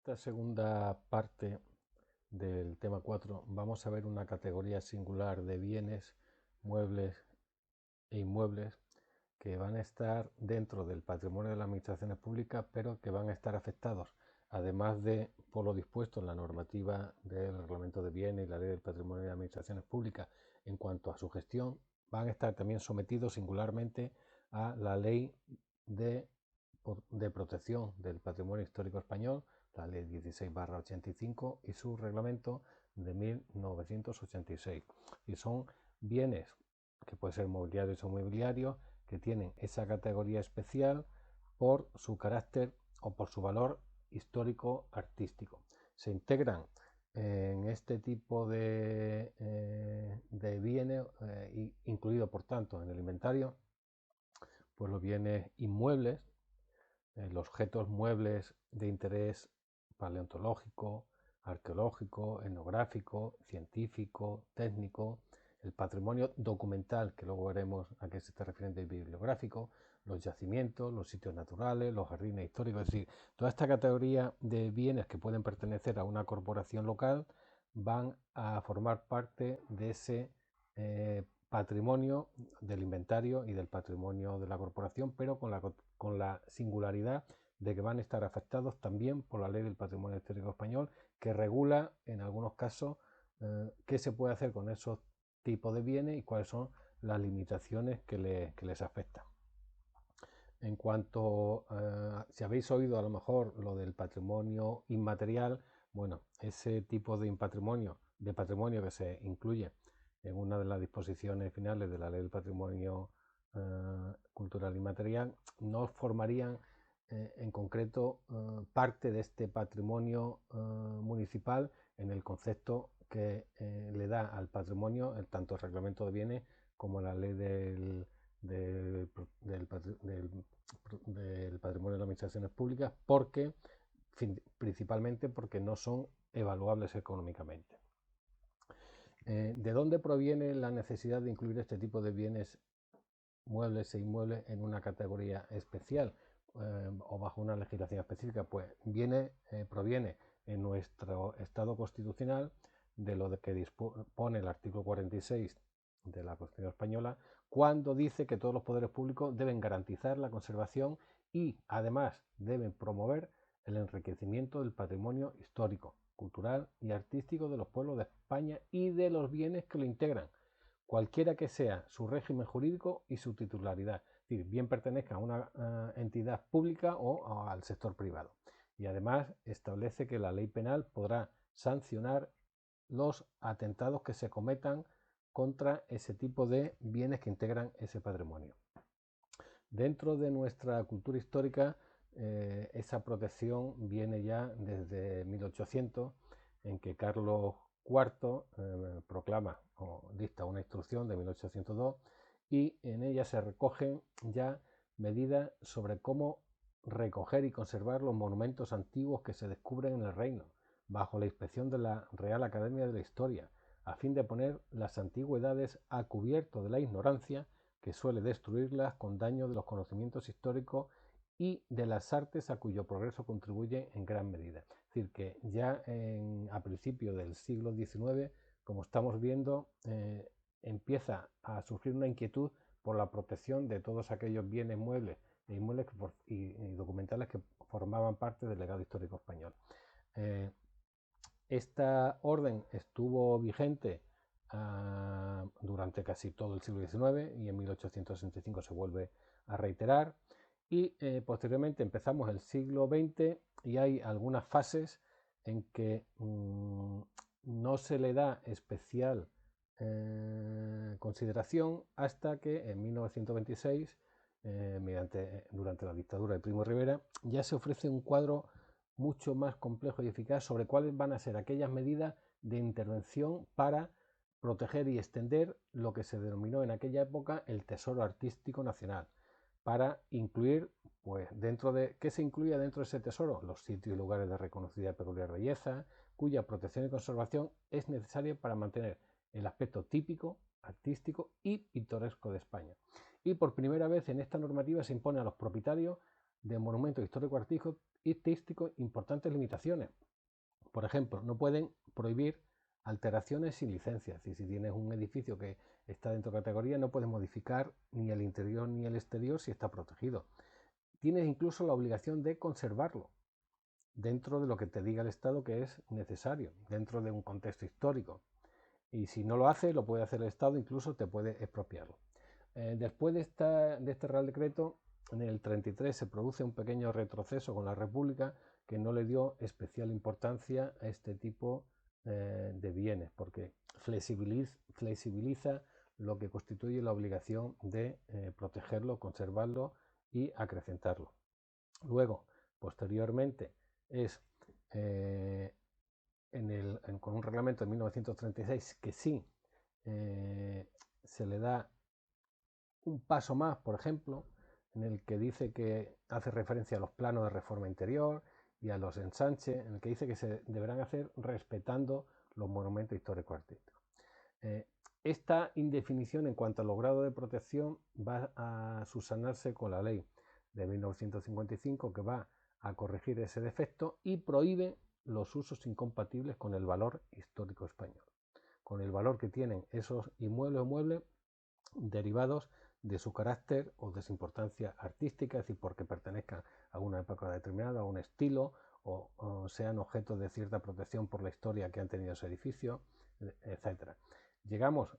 esta segunda parte del tema 4 vamos a ver una categoría singular de bienes, muebles e inmuebles que van a estar dentro del patrimonio de las administraciones públicas, pero que van a estar afectados, además de por lo dispuesto en la normativa del reglamento de bienes y la ley del patrimonio de las administraciones públicas en cuanto a su gestión, van a estar también sometidos singularmente a la ley de protección del patrimonio histórico español, la ley 16/85 y su reglamento de 1986. Y son bienes que pueden ser mobiliarios o mobiliarios que tienen esa categoría especial por su carácter o por su valor histórico artístico. Se integran en este tipo de bienes, incluido por tanto en el inventario, pues los bienes inmuebles, los objetos muebles de interés paleontológico, arqueológico, etnográfico, científico, técnico, el patrimonio documental, que luego veremos a qué se está refiriendo, el bibliográfico, los yacimientos, los sitios naturales, los jardines históricos, es decir, toda esta categoría de bienes que pueden pertenecer a una corporación local van a formar parte de ese patrimonio del inventario y del patrimonio de la corporación, pero con la singularidad de que van a estar afectados también por la ley del patrimonio histórico español, que regula en algunos casos qué se puede hacer con esos tipos de bienes y cuáles son las limitaciones que les afectan. En cuanto si habéis oído a lo mejor lo del patrimonio inmaterial, bueno, ese tipo de patrimonio que se incluye en una de las disposiciones finales de la ley del patrimonio cultural inmaterial, no formarían en concreto parte de este patrimonio municipal en el concepto que le da al patrimonio tanto el reglamento de bienes como la ley del patrimonio de las administraciones públicas, principalmente porque no son evaluables económicamente. ¿De dónde proviene la necesidad de incluir este tipo de bienes muebles e inmuebles en una categoría especial o bajo una legislación específica? Pues proviene en nuestro Estado constitucional de lo que dispone el artículo 46 de la Constitución española, cuando dice que todos los poderes públicos deben garantizar la conservación y además deben promover el enriquecimiento del patrimonio histórico, cultural y artístico de los pueblos de España y de los bienes que lo integran, cualquiera que sea su régimen jurídico y su titularidad, es decir, bien pertenezca a una entidad pública o al sector privado. Y además establece que la ley penal podrá sancionar los atentados que se cometan contra ese tipo de bienes que integran ese patrimonio. Dentro de nuestra cultura histórica, esa protección viene ya desde 1800, en que Carlos IV proclama o dicta una instrucción de 1802 y en ella se recogen ya medidas sobre cómo recoger y conservar los monumentos antiguos que se descubren en el reino, bajo la inspección de la Real Academia de la Historia, a fin de poner las antigüedades a cubierto de la ignorancia que suele destruirlas con daño de los conocimientos históricos y de las artes a cuyo progreso contribuye en gran medida. Es decir, que ya a principios del siglo XIX, como estamos viendo, empieza a surgir una inquietud por la protección de todos aquellos bienes muebles e inmuebles y documentales que formaban parte del legado histórico español. Esta orden estuvo vigente durante casi todo el siglo XIX y en 1865 se vuelve a reiterar y posteriormente empezamos el siglo XX y hay algunas fases en que no se le da especial consideración hasta que en 1926 durante la dictadura de Primo de Rivera ya se ofrece un cuadro mucho más complejo y eficaz sobre cuáles van a ser aquellas medidas de intervención para proteger y extender lo que se denominó en aquella época el tesoro artístico nacional, para incluir, pues, ¿qué se incluía dentro de ese tesoro? Los sitios y lugares de reconocida y peculiar belleza, cuya protección y conservación es necesaria para mantener el aspecto típico, artístico y pintoresco de España. Y por primera vez en esta normativa se impone a los propietarios de monumentos histórico-artísticos artístico importantes limitaciones. Por ejemplo, no pueden prohibir alteraciones sin licencia. Si tienes un edificio que está dentro de categoría, no puedes modificar ni el interior ni el exterior si está protegido. Tienes incluso la obligación de conservarlo dentro de lo que te diga el Estado que es necesario, dentro de un contexto histórico. Y si no lo hace, lo puede hacer el Estado, incluso te puede expropiarlo. Después de este Real Decreto, en el 33 se produce un pequeño retroceso con la República que no le dio especial importancia a este tipo de bienes, porque flexibiliza lo que constituye la obligación de protegerlo, conservarlo y acrecentarlo. Luego, posteriormente, es con un reglamento de 1936 que sí se le da un paso más, por ejemplo, en el que dice que hace referencia a los planos de reforma interior y a los ensanches, en el que dice que se deberán hacer respetando los monumentos históricos artísticos. Esta indefinición en cuanto a los grados de protección va a subsanarse con la ley de 1955, que va a corregir ese defecto y prohíbe los usos incompatibles con el valor histórico español, con el valor que tienen esos inmuebles o muebles derivados de su carácter o de su importancia artística, es decir, porque pertenezcan a una época determinada, a un estilo, o sean objetos de cierta protección por la historia que han tenido ese edificio, etc. Llegamos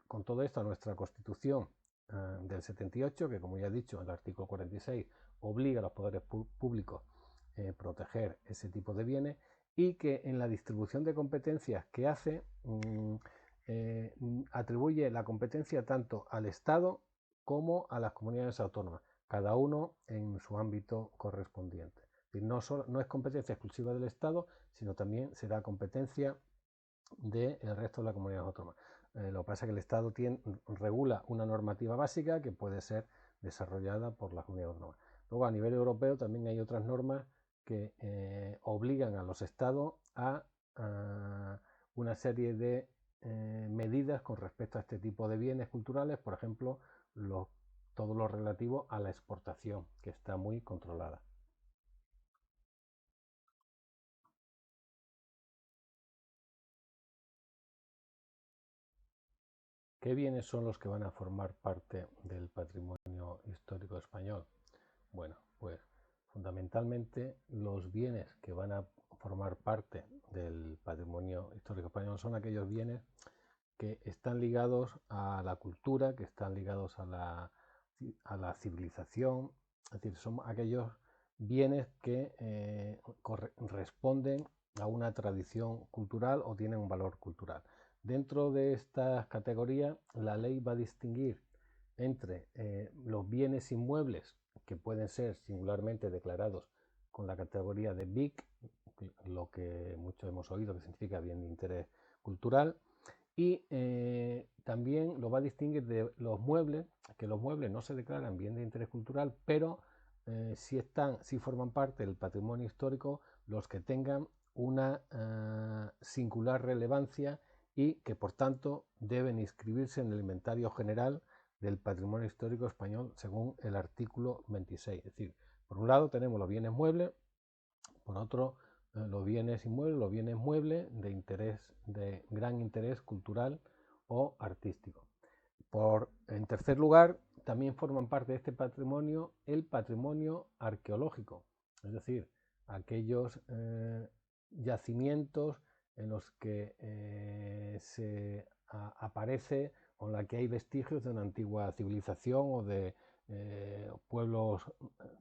con todo esto a nuestra Constitución del 78, que, como ya he dicho, el artículo 46 obliga a los poderes públicos a proteger ese tipo de bienes, y que en la distribución de competencias que hace atribuye la competencia tanto al Estado como a las comunidades autónomas, cada uno en su ámbito correspondiente. Es decir, no es competencia exclusiva del Estado, sino también será competencia del resto de las comunidades autónomas. Lo que pasa es que el Estado regula una normativa básica que puede ser desarrollada por las comunidades autónomas. Luego, a nivel europeo también hay otras normas que obligan a los Estados a una serie de medidas con respecto a este tipo de bienes culturales, por ejemplo, todo lo relativo a la exportación, que está muy controlada. ¿Qué bienes son los que van a formar parte del patrimonio histórico español? Bueno, pues fundamentalmente los bienes que van a formar parte del patrimonio histórico español son aquellos bienes que están ligados a la cultura, que están ligados a la civilización, es decir, son aquellos bienes que responden a una tradición cultural o tienen un valor cultural. Dentro de estas categorías, la ley va a distinguir entre los bienes inmuebles, que pueden ser singularmente declarados con la categoría de BIC, lo que muchos hemos oído que significa bien de interés cultural, y también lo va a distinguir de los muebles, que los muebles no se declaran bien de interés cultural, pero sí forman parte del patrimonio histórico los que tengan una singular relevancia y que por tanto deben inscribirse en el inventario general del patrimonio histórico español según el artículo 26. Es decir, por un lado tenemos los bienes muebles, por otro los bienes inmuebles, los bienes muebles de gran interés cultural o artístico. En tercer lugar, también forman parte de este patrimonio el patrimonio arqueológico, es decir, aquellos yacimientos en los que aparece o en la que hay vestigios de una antigua civilización o de pueblos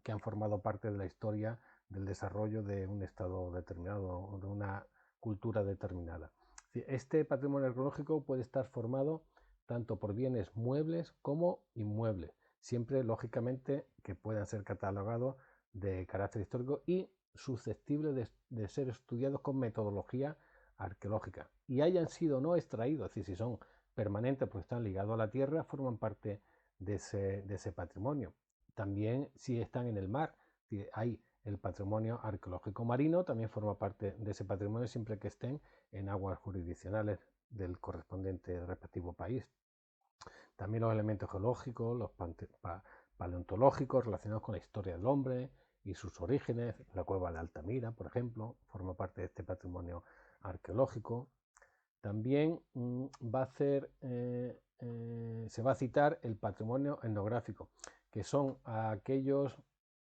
que han formado parte de la historia del desarrollo de un estado determinado o de una cultura determinada. Este patrimonio arqueológico puede estar formado tanto por bienes muebles como inmuebles, siempre lógicamente que puedan ser catalogados de carácter histórico y susceptibles de ser estudiados con metodología arqueológica y hayan sido no extraídos, es decir, si son permanentes porque están ligados a la tierra, forman parte de ese patrimonio. También si están en el mar, hay el patrimonio arqueológico marino, también forma parte de ese patrimonio siempre que estén en aguas jurisdiccionales del correspondiente respectivo país. También los elementos geológicos, los paleontológicos relacionados con la historia del hombre y sus orígenes. La cueva de Altamira, por ejemplo, forma parte de este patrimonio arqueológico. También se va a citar el patrimonio etnográfico, que son aquellos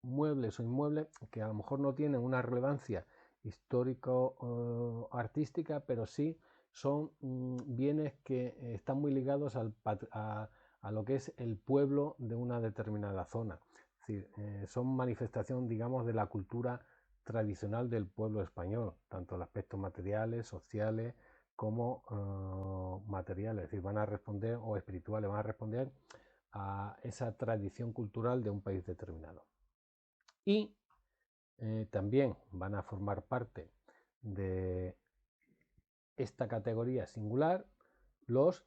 muebles o inmuebles que a lo mejor no tienen una relevancia histórico-artística, pero sí son bienes que están muy ligados a lo que es el pueblo de una determinada zona. Es decir, son manifestación, digamos, de la cultura tradicional del pueblo español, tanto en aspectos materiales, sociales, como materiales, es decir, van a responder, o espirituales, van a responder a esa tradición cultural de un país determinado. Y también van a formar parte de esta categoría singular los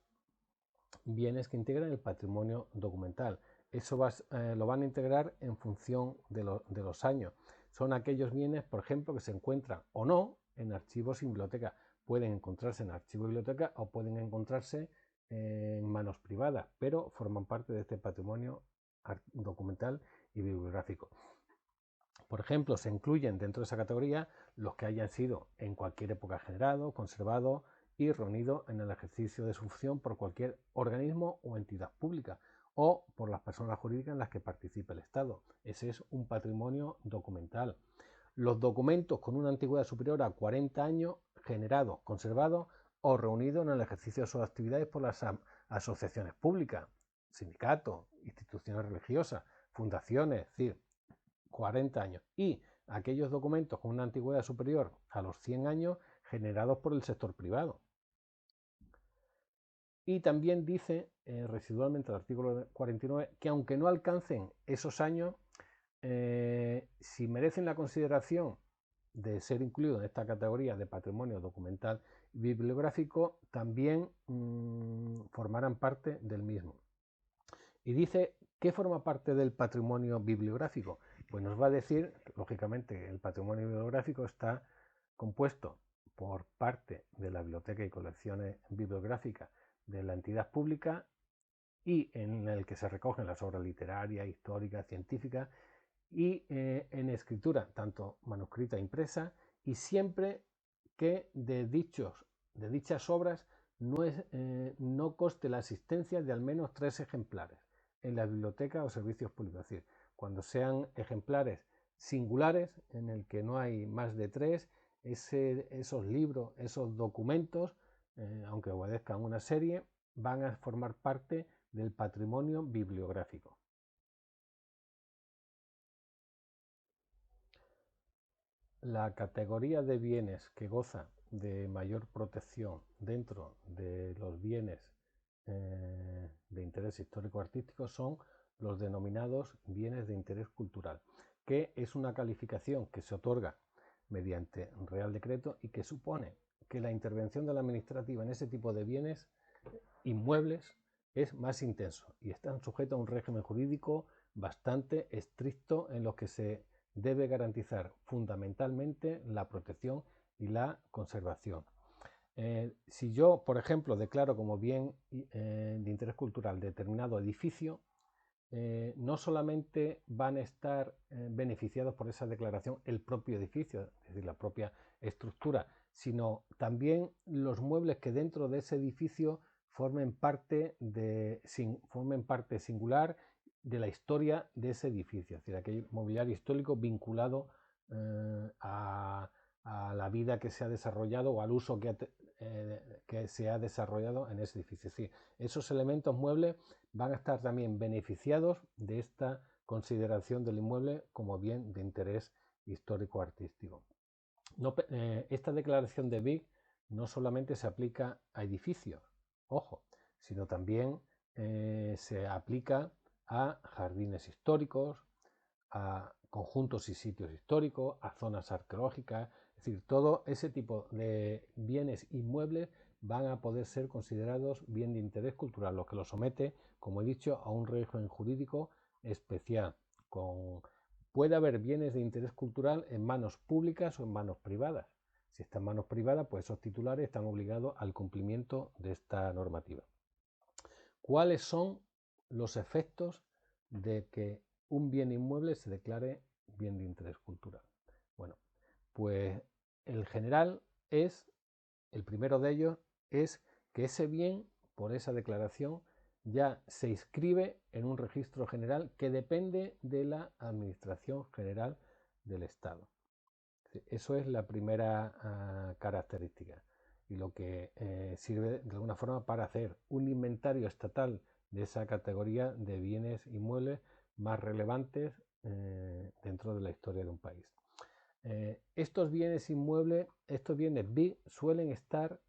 bienes que integran el patrimonio documental. Eso lo van a integrar en función de los años. Son aquellos bienes, por ejemplo, que se encuentran o no en archivos y bibliotecas. Pueden encontrarse en archivo y biblioteca o pueden encontrarse en manos privadas, pero forman parte de este patrimonio documental y bibliográfico. Por ejemplo, se incluyen dentro de esa categoría los que hayan sido en cualquier época generados, conservados y reunidos en el ejercicio de su función por cualquier organismo o entidad pública o por las personas jurídicas en las que participe el Estado. Ese es un patrimonio documental. Los documentos con una antigüedad superior a 40 años generados, conservados o reunidos en el ejercicio de sus actividades por las asociaciones públicas, sindicatos, instituciones religiosas, fundaciones, es decir, 40 años, y aquellos documentos con una antigüedad superior a los 100 años generados por el sector privado. Y también dice residualmente el artículo 49 que aunque no alcancen esos años, si merecen la consideración de ser incluidos en esta categoría de patrimonio documental y bibliográfico, también formarán parte del mismo. Y dice, ¿qué forma parte del patrimonio bibliográfico? Pues nos va a decir, lógicamente, el patrimonio bibliográfico está compuesto por parte de la biblioteca y colecciones bibliográficas de la entidad pública y en el que se recogen las obras literarias, históricas, científicas y en escritura, tanto manuscrita e impresa, y siempre que de dichas obras no conste la existencia de al menos 3 ejemplares en la biblioteca o servicios públicos. Es decir, cuando sean ejemplares singulares en el que no hay más de 3, esos libros, esos documentos, aunque obedezcan una serie, van a formar parte del patrimonio bibliográfico. La categoría de bienes que goza de mayor protección dentro de los bienes de interés histórico-artístico son los denominados bienes de interés cultural, que es una calificación que se otorga mediante Real Decreto y que supone que la intervención de la administrativa en ese tipo de bienes inmuebles es más intenso y están sujetos a un régimen jurídico bastante estricto en los que se debe garantizar fundamentalmente la protección y la conservación. Si yo, por ejemplo, declaro como bien de interés cultural determinado edificio, no solamente van a estar beneficiados por esa declaración el propio edificio, es decir, la propia estructura, sino también los muebles que dentro de ese edificio formen parte singular de la historia de ese edificio, es decir, aquel mobiliario histórico vinculado a la vida que se ha desarrollado o al uso que se ha desarrollado en ese edificio. Es decir, esos elementos muebles van a estar también beneficiados de esta consideración del inmueble como bien de interés histórico-artístico. Esta declaración de BIC no solamente se aplica a edificios, ojo, sino también se aplica a jardines históricos, a conjuntos y sitios históricos, a zonas arqueológicas, es decir, todo ese tipo de bienes inmuebles van a poder ser considerados bien de interés cultural, lo que los somete, como he dicho, a un régimen jurídico especial. Puede haber bienes de interés cultural en manos públicas o en manos privadas. Si está en manos privadas, pues esos titulares están obligados al cumplimiento de esta normativa. ¿Cuáles son los efectos de que un bien inmueble se declare bien de interés cultural. Bueno, pues el general es, el primero de ellos es que ese bien, por esa declaración, ya se inscribe en un registro general que depende de la Administración General del Estado. Eso es la primera característica y lo que sirve de alguna forma para hacer un inventario estatal de esa categoría de bienes inmuebles más relevantes dentro de la historia de un país. Estos bienes inmuebles, estos bienes BIC suelen estar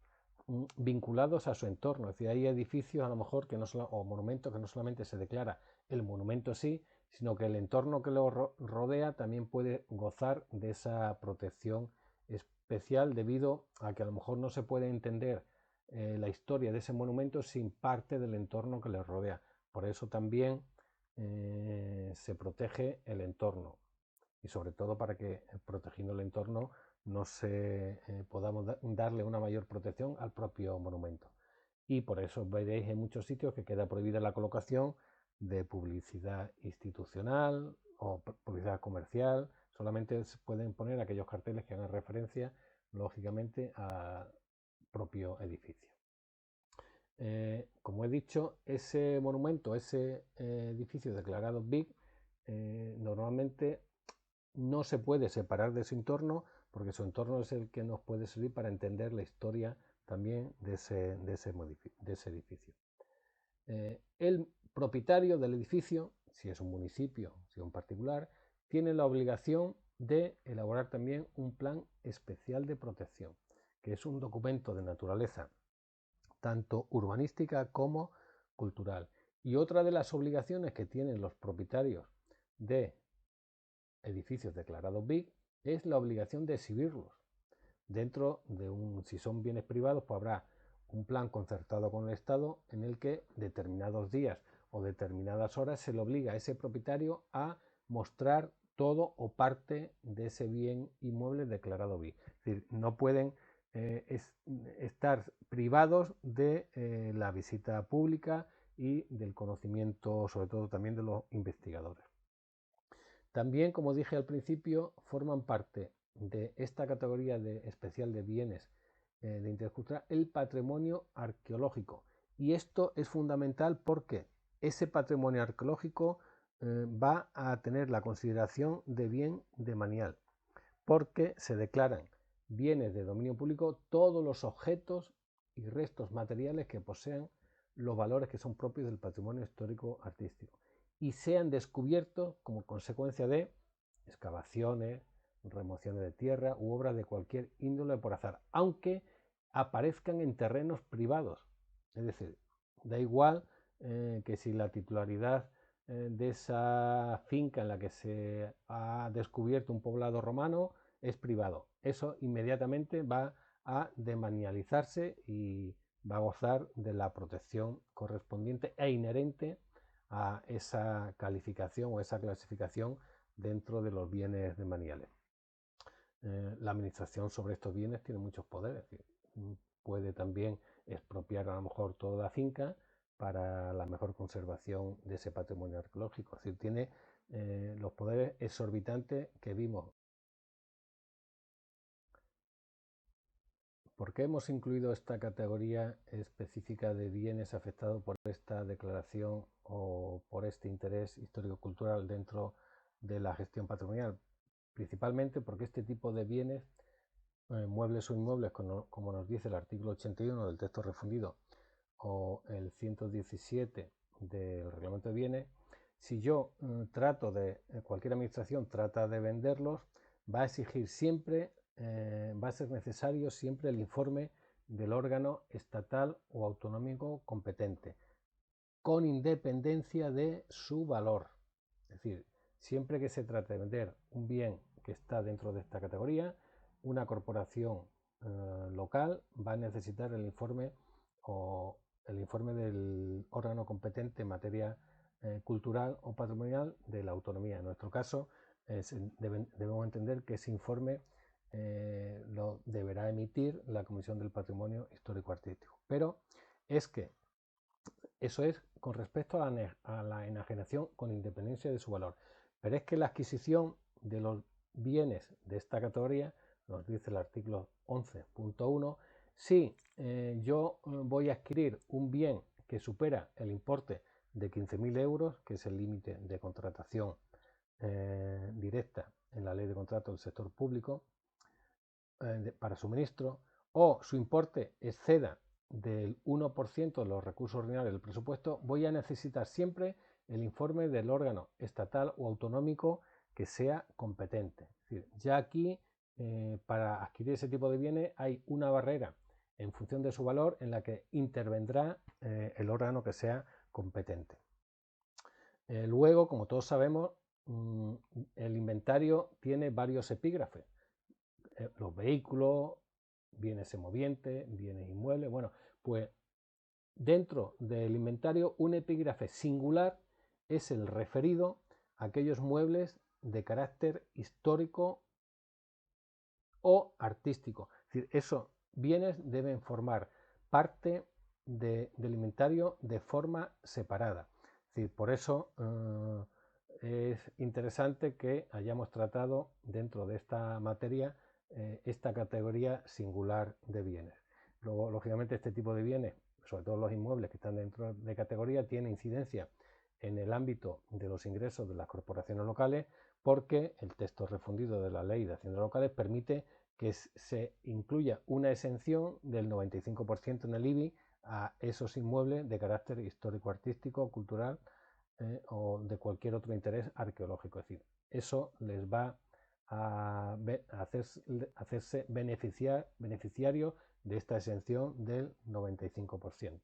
vinculados a su entorno, es decir, hay edificios a lo mejor que no solo, o monumentos que no solamente se declara el monumento sí, sino que el entorno que lo rodea también puede gozar de esa protección especial debido a que a lo mejor no se puede entender la historia de ese monumento sin parte del entorno que le rodea. Por eso también se protege el entorno y sobre todo para que protegiendo el entorno no se podamos darle una mayor protección al propio monumento. Y por eso veréis en muchos sitios que queda prohibida la colocación de publicidad institucional o publicidad comercial. Solamente se pueden poner aquellos carteles que hagan referencia, lógicamente, al propio edificio. Como he dicho, ese monumento, ese edificio declarado BIC, normalmente no se puede separar de su entorno porque su entorno es el que nos puede servir para entender la historia también de ese edificio. El propietario del edificio, si es un municipio, si es un particular, tiene la obligación de elaborar también un plan especial de protección, que es un documento de naturaleza tanto urbanística como cultural. Y otra de las obligaciones que tienen los propietarios de edificios declarados BIC es la obligación de exhibirlos. Dentro de si son bienes privados, pues habrá un plan concertado con el Estado en el que determinados días o determinadas horas se le obliga a ese propietario a mostrar todo o parte de ese bien inmueble declarado BIC. Es decir, no pueden estar privados de la visita pública y del conocimiento, sobre todo también de los investigadores. También, como dije al principio, forman parte de esta categoría especial de bienes de interés cultural el patrimonio arqueológico. Y esto es fundamental porque ese patrimonio arqueológico va a tener la consideración de bien demanial, porque se declaran bienes de dominio público todos los objetos y restos materiales que posean los valores que son propios del patrimonio histórico artístico y sean descubiertos como consecuencia de excavaciones, remociones de tierra u obras de cualquier índole por azar, aunque aparezcan en terrenos privados. Es decir, da igual que si la titularidad de esa finca en la que se ha descubierto un poblado romano es privado. Eso inmediatamente va a demanializarse y va a gozar de la protección correspondiente e inherente a esa calificación o esa clasificación dentro de los bienes demaniales. La administración sobre estos bienes tiene muchos poderes. Puede también expropiar a lo mejor toda la finca para la mejor conservación de ese patrimonio arqueológico. Es decir, tiene los poderes exorbitantes que vimos. ¿Por qué hemos incluido esta categoría específica de bienes afectados por esta declaración o por este interés histórico-cultural dentro de la gestión patrimonial? Principalmente porque este tipo de bienes, muebles o inmuebles, como nos dice el artículo 81 del texto refundido o el 117 del reglamento de bienes, si yo cualquier administración trata de venderlos, va a exigir siempre, va a ser necesario siempre el informe del órgano estatal o autonómico competente, con independencia de su valor. Es decir, siempre que se trate de vender un bien que está dentro de esta categoría, una corporación local va a necesitar el informe del órgano competente en materia cultural o patrimonial de la autonomía. En nuestro caso, debemos entender que ese informe lo deberá emitir la Comisión del Patrimonio Histórico Artístico. Pero es que eso es con respecto a la enajenación con independencia de su valor. Pero es que la adquisición de los bienes de esta categoría, nos dice el artículo 11.1, si yo voy a adquirir un bien que supera el importe de 15.000 euros, que es el límite de contratación directa en la ley de contratos del sector público para suministro, o su importe exceda del 1% de los recursos ordinarios del presupuesto, voy a necesitar siempre el informe del órgano estatal o autonómico que sea competente. Es decir, ya aquí para adquirir ese tipo de bienes hay una barrera en función de su valor en la que intervendrá el órgano que sea competente. Luego, como todos sabemos, el inventario tiene varios epígrafes. Los vehículos, bienes semovientes, bienes inmuebles. Bueno, pues dentro del inventario un epígrafe singular es el referido a aquellos muebles de carácter histórico o artístico. Es decir, esos bienes deben formar parte del inventario de forma separada. Es decir, por eso es interesante que hayamos tratado dentro de esta materia esta categoría singular de bienes. Luego, lógicamente, este tipo de bienes, sobre todo los inmuebles que están dentro de categoría, tiene incidencia en el ámbito de los ingresos de las corporaciones locales, porque el texto refundido de la Ley de Haciendas Locales permite que se incluya una exención del 95% en el IBI a esos inmuebles de carácter histórico, artístico, cultural o de cualquier otro interés arqueológico. Es decir, eso les va a hacerse beneficiario de esta exención del 95%.